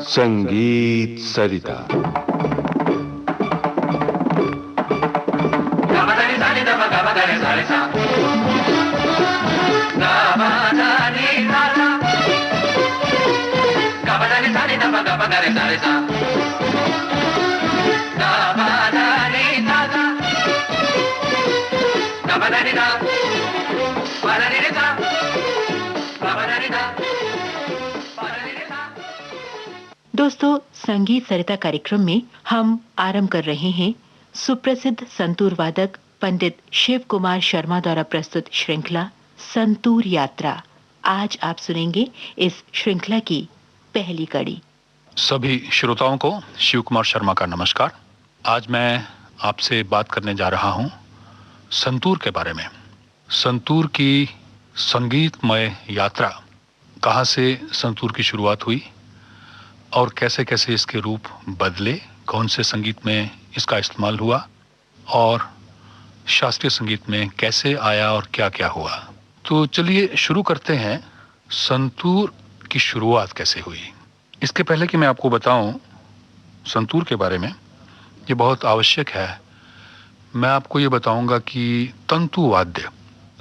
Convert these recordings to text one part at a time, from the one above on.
संगीत सरिता। दोस्तों, संगीत सरिता कार्यक्रम में हम आरंभ कर रहे हैं सुप्रसिद्ध संतूर वादक पंडित शिव कुमार शर्मा द्वारा प्रस्तुत श्रृंखला संतूर यात्रा। आज आप सुनेंगे इस श्रृंखला की पहली कड़ी। सभी श्रोताओं को शिव कुमार शर्मा का नमस्कार। आज मैं आपसे बात करने जा रहा हूं संतूर के बारे में। संतूर की संगीतमय यात्रा, कहां से संतूर की शुरुआत हुई और कैसे कैसे इसके रूप बदले, कौन से संगीत में इसका इस्तेमाल हुआ और शास्त्रीय संगीत में कैसे आया और क्या क्या हुआ। तो चलिए शुरू करते हैं, संतूर की शुरुआत कैसे हुई। इसके पहले कि मैं आपको बताऊं संतूर के बारे में, ये बहुत आवश्यक है, मैं आपको ये बताऊंगा कि तंतु वाद्य,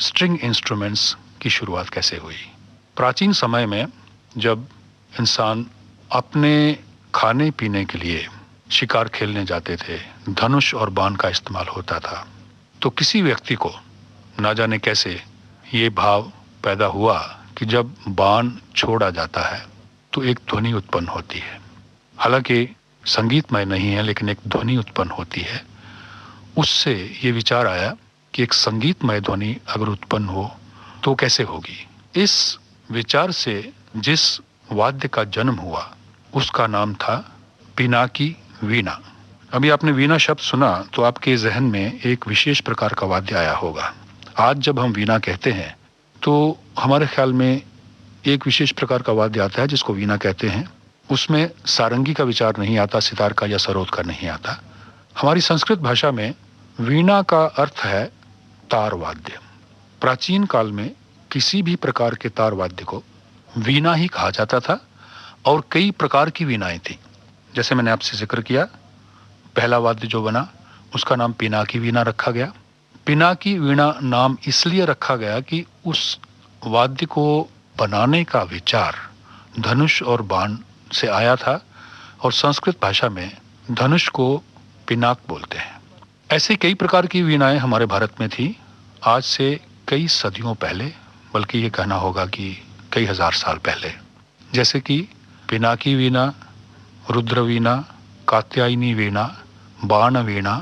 स्ट्रिंग इंस्ट्रूमेंट्स की शुरुआत कैसे हुई। प्राचीन समय में जब इंसान अपने खाने पीने के लिए शिकार खेलने जाते थे, धनुष और बाण का इस्तेमाल होता था, तो किसी व्यक्ति को ना जाने कैसे ये भाव पैदा हुआ कि जब बाण छोड़ा जाता है तो एक ध्वनि उत्पन्न होती है। हालांकि संगीतमय नहीं है, लेकिन एक ध्वनि उत्पन्न होती है। उससे ये विचार आया कि एक संगीतमय ध्वनि अगर उत्पन्न हो तो कैसे होगी। इस विचार से जिस वाद्य का जन्म हुआ उसका नाम था पिनाकी वीणा। अभी आपने वीणा शब्द सुना तो आपके जहन में एक विशेष प्रकार का वाद्य आया होगा। आज जब हम वीणा कहते हैं तो हमारे ख्याल में एक विशेष प्रकार का वाद्य आता है जिसको वीणा कहते हैं। उसमें सारंगी का विचार नहीं आता, सितार का या सरोद का नहीं आता। हमारी संस्कृत भाषा में वीणा का अर्थ है तार वाद्य। प्राचीन काल में किसी भी प्रकार के तार वाद्य को वीणा ही कहा जाता था और कई प्रकार की वीणाएं थी। जैसे मैंने आपसे जिक्र किया, पहला वाद्य जो बना उसका नाम पिनाकी वीणा रखा गया। पिनाकी वीणा नाम इसलिए रखा गया कि उस वाद्य को बनाने का विचार धनुष और बाण से आया था और संस्कृत भाषा में धनुष को पिनाक बोलते हैं। ऐसे कई प्रकार की वीणाएं हमारे भारत में थी आज से कई सदियों पहले, बल्कि ये कहना होगा कि कई हजार साल पहले। जैसे कि पिनाकी वीणा, रुद्र वीणा, कात्यायनी वीणा, बाण वीणा,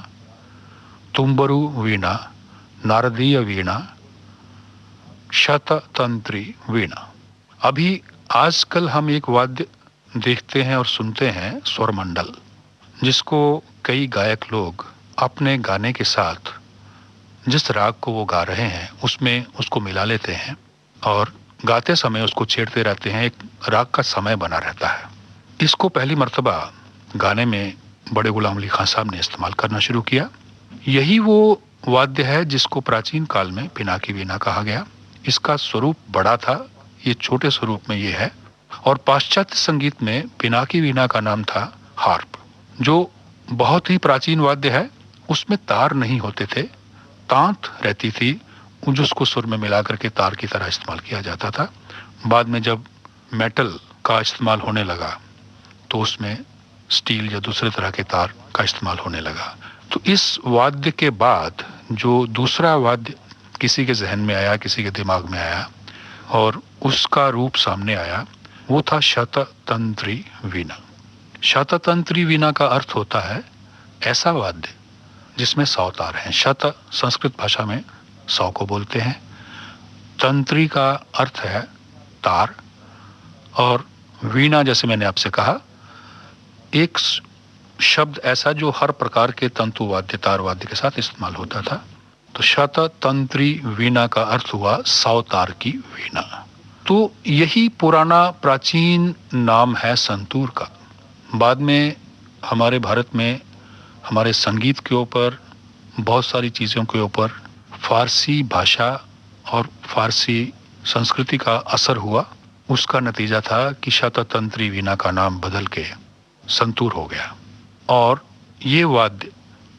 तुम्बरु वीणा, नारदीय वीणा, शततंत्री वीणा। अभी आजकल हम एक वाद्य देखते हैं और सुनते हैं, स्वरमंडल, जिसको कई गायक लोग अपने गाने के साथ जिस राग को वो गा रहे हैं उसमें उसको मिला लेते हैं और गाते समय उसको छेड़ते रहते हैं। एक राग का समय बना रहता है। इसको पहली मर्तबा गाने में बड़े गुलाम अली खान साहब ने इस्तेमाल करना शुरू किया। यही वो वाद्य है जिसको प्राचीन काल में पिनाकी वीणा कहा गया। इसका स्वरूप बड़ा था, ये छोटे स्वरूप में ये है। और पाश्चात्य संगीत में पिनाकी वीणा का नाम था हार्प, जो बहुत ही प्राचीन वाद्य है। उसमें तार नहीं होते थे, तांत रहती थी, जिसको सुर में मिला करके तार की तरह इस्तेमाल किया जाता था। बाद में जब मेटल का इस्तेमाल होने लगा तो उसमें स्टील या दूसरे तरह के तार का इस्तेमाल होने लगा। तो इस वाद्य के बाद जो दूसरा वाद्य किसी के जहन में आया, किसी के दिमाग में आया और उसका रूप सामने आया, वो था शततंत्री वीणा। शततंत्री वीणा का अर्थ होता है ऐसा वाद्य जिसमें 100 तार हैं। शत संस्कृत भाषा में 100 को बोलते हैं। तंत्री का अर्थ है तार और वीणा, जैसे मैंने आपसे कहा, एक शब्द ऐसा जो हर प्रकार के तंतु वाद्य, तार वाद्य के साथ इस्तेमाल होता था। तो शततंत्री वीणा का अर्थ हुआ 100 तार की वीणा। तो यही पुराना प्राचीन नाम है संतूर का। बाद में हमारे भारत में हमारे संगीत के ऊपर, बहुत सारी चीज़ों के ऊपर फारसी भाषा और फारसी संस्कृति का असर हुआ उसका नतीजा था कि शततंत्री वीणा का नाम बदल के संतूर हो गया। और ये वाद्य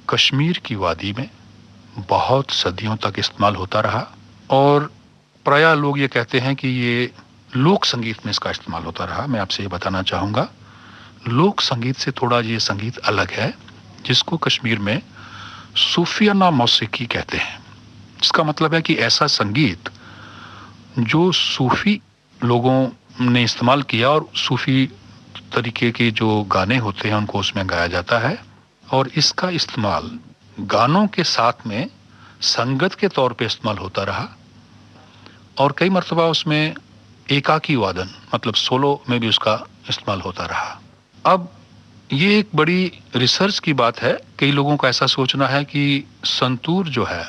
कश्मीर की वादी में बहुत सदियों तक इस्तेमाल होता रहा। और प्रायः लोग ये कहते हैं कि ये लोक संगीत में इसका इस्तेमाल होता रहा। मैं आपसे ये बताना चाहूँगा, लोक संगीत से थोड़ा ये संगीत अलग है, जिसको कश्मीर में सूफियाना मौसीकी कहते हैं। इसका मतलब है कि ऐसा संगीत जो सूफी लोगों ने इस्तेमाल किया और सूफी तरीके के जो गाने होते हैं उनको उसमें गाया जाता है। और इसका इस्तेमाल गानों के साथ में संगत के तौर पे इस्तेमाल होता रहा। और कई मर्तबा उसमें एकाकी वादन मतलब सोलो में भी उसका इस्तेमाल होता रहा। अब ये एक बड़ी रिसर्च की बात है। कई लोगों का ऐसा सोचना है कि संतूर जो है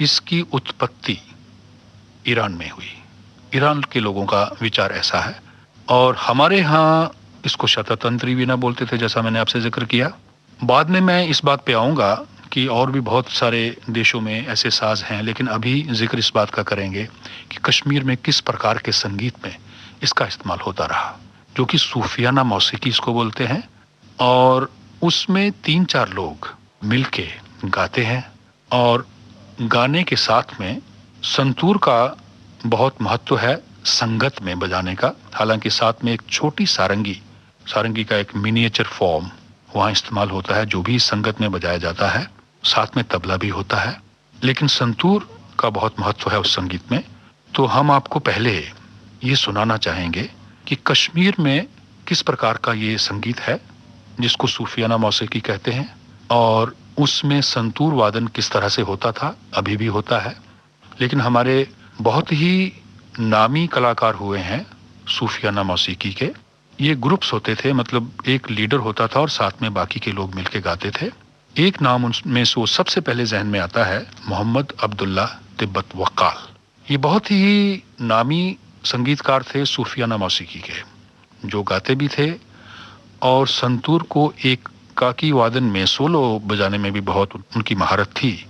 इसकी उत्पत्ति ईरान में हुई। ईरान के लोगों का विचार ऐसा है। और हमारे यहाँ इसको शततंत्री वीणा बोलते थे, जैसा मैंने आपसे जिक्र किया। बाद में मैं इस बात पे आऊँगा कि और भी बहुत सारे देशों में ऐसे साज हैं, लेकिन अभी जिक्र इस बात का करेंगे कि कश्मीर में किस प्रकार के संगीत में इसका इस्तेमाल होता रहा, जो कि सूफियाना मौसीकी इसको बोलते हैं। और उसमें 3-4 लोग मिलके गाते हैं और गाने के साथ में संतूर का बहुत महत्व है संगत में बजाने का। हालांकि साथ में एक छोटी सारंगी, सारंगी का एक मिनिएचर फॉर्म वहाँ इस्तेमाल होता है, जो भी संगत में बजाया जाता है। साथ में तबला भी होता है, लेकिन संतूर का बहुत महत्व है उस संगीत में। तो हम आपको पहले ये सुनाना चाहेंगे कि कश्मीर में किस प्रकार का ये संगीत है, जिसको सूफियाना मौसीकी कहते हैं, और उसमें संतूर वादन किस तरह से होता था, अभी भी होता है। लेकिन हमारे बहुत ही नामी कलाकार हुए हैं सूफियाना मौसीकी के। ये ग्रुप्स होते थे, मतलब एक लीडर होता था और साथ में बाकी के लोग मिलके गाते थे। एक नाम उनमें से सबसे पहले जहन में आता है, मोहम्मद अब्दुल्ला तिब्बत वक्काल। ये बहुत ही नामी संगीतकार थे सूफियाना मौसीकी के, जो गाते भी थे और संतूर को एक काकी वादन में सोलो बजाने में भी बहुत उनकी महारत थी।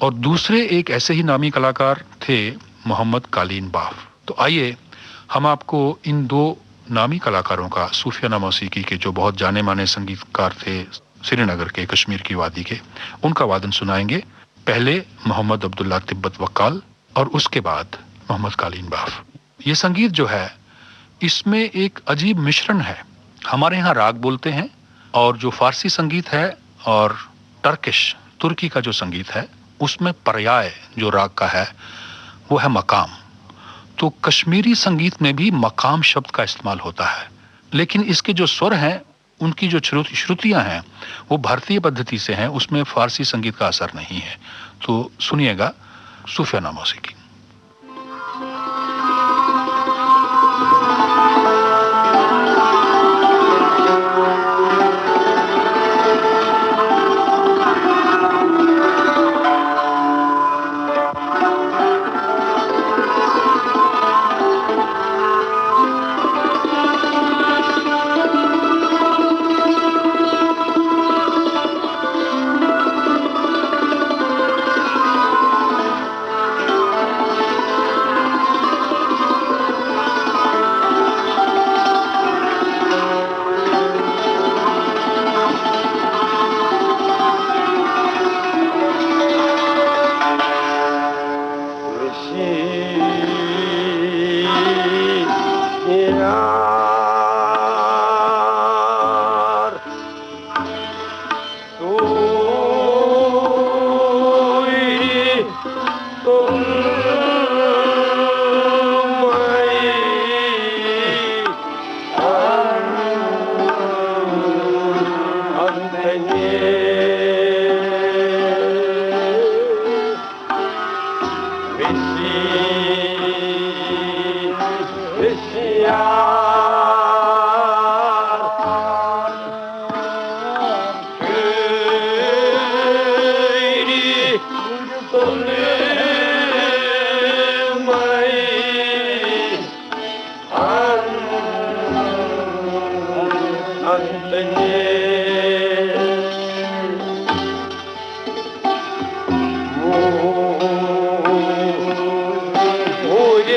और दूसरे एक ऐसे ही नामी कलाकार थे मोहम्मद कालीन बाफ। तो आइए हम आपको इन दो नामी कलाकारों का, सूफियाना मौसीकी के जो बहुत जाने माने संगीतकार थे श्रीनगर के, कश्मीर की वादी के, उनका वादन सुनाएंगे। पहले मोहम्मद अब्दुल्ला तिब्बत वक्काल और उसके बाद मोहम्मद कालीन बाफ। ये संगीत जो है इसमें एक अजीब मिश्रण है। हमारे यहाँ राग बोलते हैं, और जो फारसी संगीत है और टर्किश तुर्की का जो संगीत है उसमें पर्याय जो राग का है वो है मकाम। तो कश्मीरी संगीत में भी मकाम शब्द का इस्तेमाल होता है, लेकिन इसके जो स्वर हैं, उनकी जो श्रुतियां हैं वो भारतीय पद्धति से हैं, उसमें फारसी संगीत का असर नहीं है। तो सुनिएगा सूफियाना मौसीकी।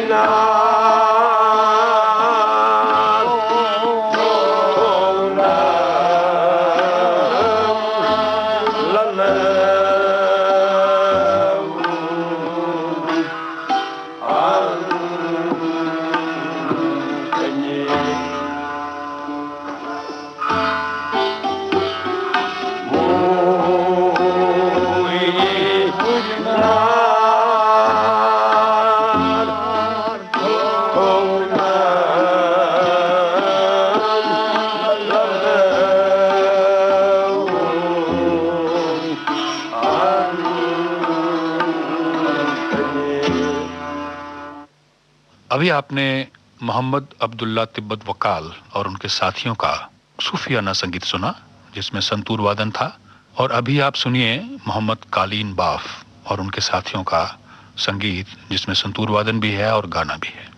Now अभी आपने मोहम्मद अब्दुल्ला तिब्बत वकाल और उनके साथियों का सूफियाना संगीत सुना, जिसमें संतूर वादन था। और अभी आप सुनिए मोहम्मद कालीन बाफ और उनके साथियों का संगीत, जिसमें संतूर वादन भी है और गाना भी है।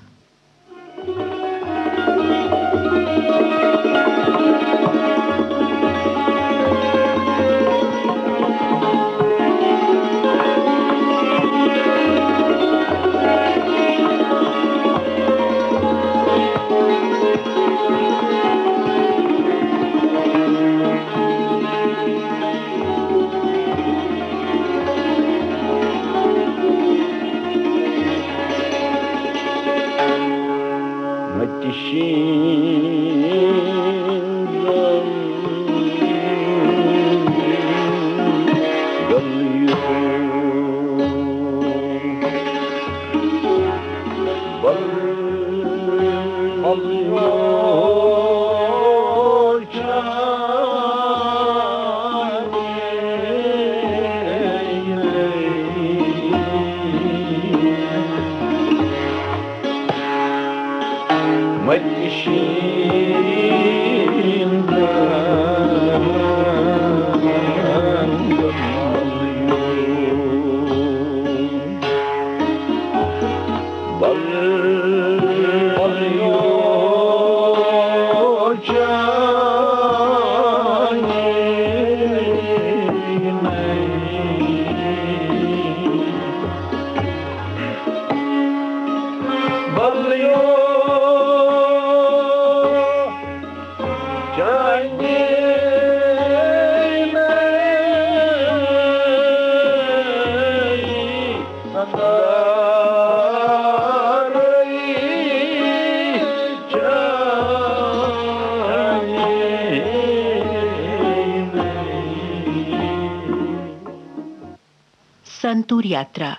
संतूर यात्रा।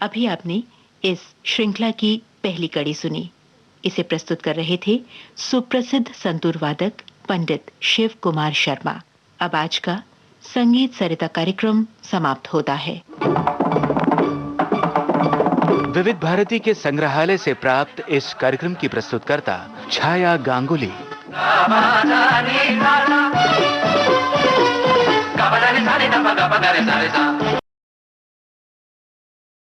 अभी आपने इस श्रृंखला की पहली कड़ी सुनी। इसे प्रस्तुत कर रहे थे सुप्रसिद्ध संतूर वादक पंडित शिव कुमार शर्मा। अब आज का संगीत सरिता कार्यक्रम समाप्त होता है। विविध भारती के संग्रहालय से प्राप्त इस कार्यक्रम की प्रस्तुतकर्ता छाया गांगुली।